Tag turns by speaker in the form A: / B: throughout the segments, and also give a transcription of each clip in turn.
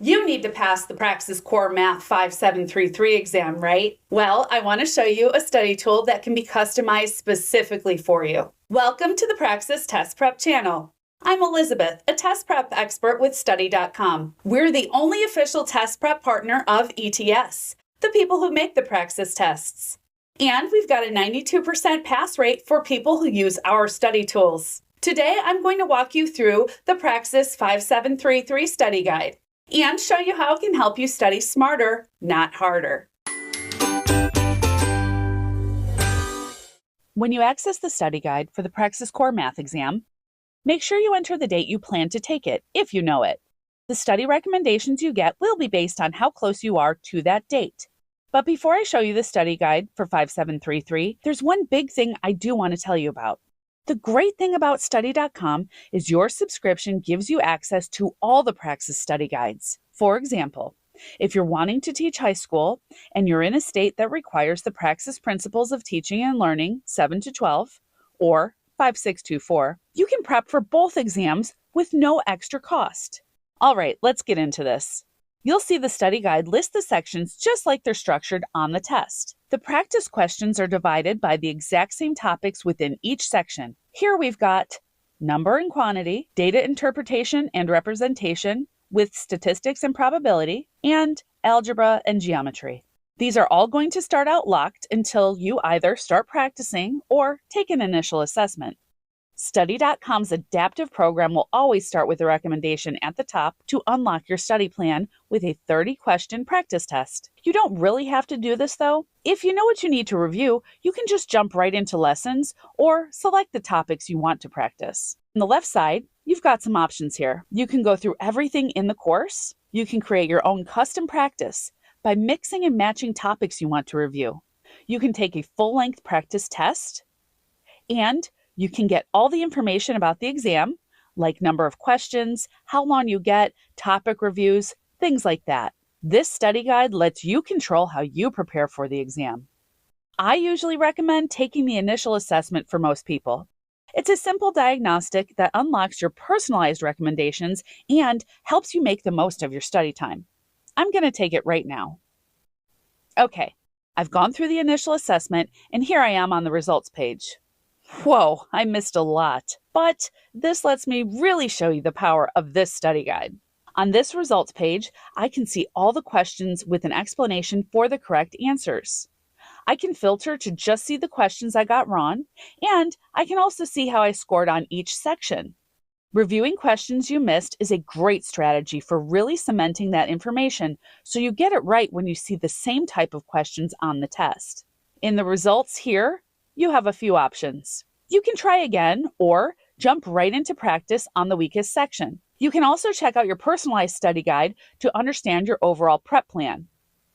A: You need to pass the Praxis Core Math 5733 exam, right? Well, I want to show you a study tool that can be customized specifically for you. Welcome to the Praxis Test Prep channel. I'm Elizabeth, a test prep expert with Study.com. We're the only official test prep partner of ETS, the people who make the Praxis tests. And we've got a 92% pass rate for people who use our study tools. Today, I'm going to walk you through the Praxis 5733 study guide and show you how it can help you study smarter, not harder. When you access the study guide for the Praxis Core Math exam, make sure you enter the date you plan to take it, if you know it. The study recommendations you get will be based on how close you are to that date. But before I show you the study guide for 5733, there's one big thing I do want to tell you about. The great thing about Study.com is your subscription gives you access to all the Praxis study guides. For example, if you're wanting to teach high school and you're in a state that requires the Praxis Principles of Teaching and Learning 7 to 12 or 5624, you can prep for both exams with no extra cost. All right, let's get into this. You'll see the study guide list the sections just like they're structured on the test. The practice questions are divided by the exact same topics within each section. Here we've got number and quantity, data interpretation and representation with statistics and probability, and algebra and geometry. These are all going to start out locked until you either start practicing or take an initial assessment. Study.com's adaptive program will always start with a recommendation at the top to unlock your study plan with a 30-question practice test. You don't really have to do this, though. If you know what you need to review, you can just jump right into lessons or select the topics you want to practice. On the left side, you've got some options here. You can go through everything in the course. You can create your own custom practice by mixing and matching topics you want to review. You can take a full-length practice test, and you can get all the information about the exam, like number of questions, how long you get, topic reviews, things like that. This study guide lets you control how you prepare for the exam. I usually recommend taking the initial assessment for most people. It's a simple diagnostic that unlocks your personalized recommendations and helps you make the most of your study time. I'm going to take it right now. Okay, I've gone through the initial assessment, and here I am on the results page. Whoa, I missed a lot, but this lets me really show you the power of this study guide. On this results page, I can see all the questions with an explanation for the correct answers. I can filter to just see the questions I got wrong, and I can also see how I scored on each section. Reviewing questions you missed is a great strategy for really cementing that information so you get it right when you see the same type of questions on the test. In the results here, you have a few options. You can try again or jump right into practice on the weakest section. You can also check out your personalized study guide to understand your overall prep plan.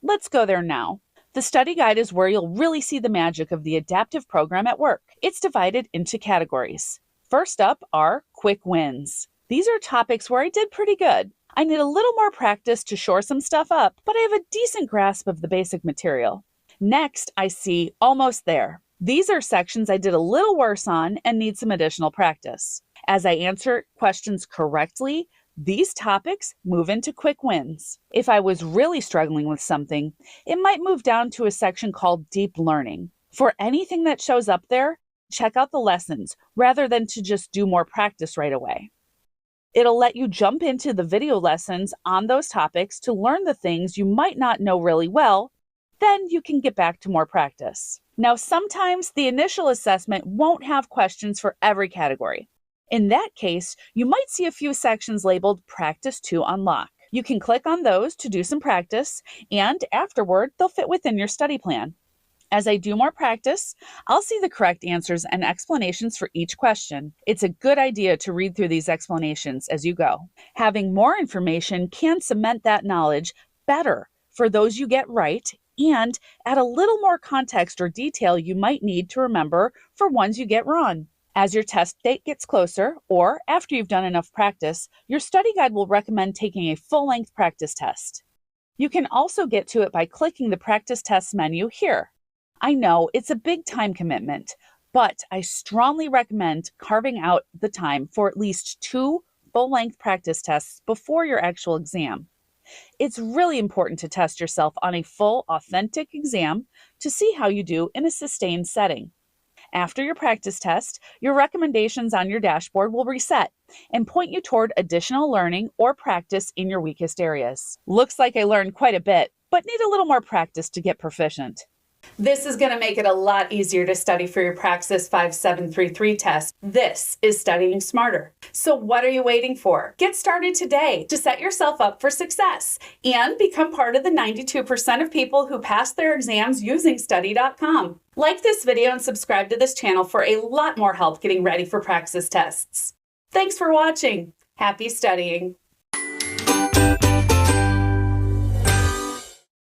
A: Let's go there now. The study guide is where you'll really see the magic of the adaptive program at work. It's divided into categories. First up are quick wins. These are topics where I did pretty good. I need a little more practice to shore some stuff up, but I have a decent grasp of the basic material. Next, I see almost there. These are sections I did a little worse on and need some additional practice. As I answer questions correctly, these topics move into quick wins. If I was really struggling with something, it might move down to a section called deep learning. For anything that shows up there, check out the lessons rather than to just do more practice right away. It'll let you jump into the video lessons on those topics to learn the things you might not know really well. Then you can get back to more practice. Now, sometimes the initial assessment won't have questions for every category. In that case, you might see a few sections labeled Practice to Unlock. You can click on those to do some practice, and afterward, they'll fit within your study plan. As I do more practice, I'll see the correct answers and explanations for each question. It's a good idea to read through these explanations as you go. Having more information can cement that knowledge better for those you get right and add a little more context or detail you might need to remember for ones you get wrong. As your test date gets closer, or after you've done enough practice, your study guide will recommend taking a full-length practice test. You can also get to it by clicking the practice test menu here. I know it's a big time commitment, but I strongly recommend carving out the time for at least 2 full-length practice tests before your actual exam. It's really important to test yourself on a full, authentic exam to see how you do in a sustained setting. After your practice test, your recommendations on your dashboard will reset and point you toward additional learning or practice in your weakest areas. Looks like I learned quite a bit, but need a little more practice to get proficient. This is going to make it a lot easier to study for your Praxis 5733 test. This is studying smarter. So what are you waiting for? Get started today to set yourself up for success and become part of the 92% of people who pass their exams using study.com. Like this video and subscribe to this channel for a lot more help getting ready for Praxis tests. Thanks for watching. Happy studying.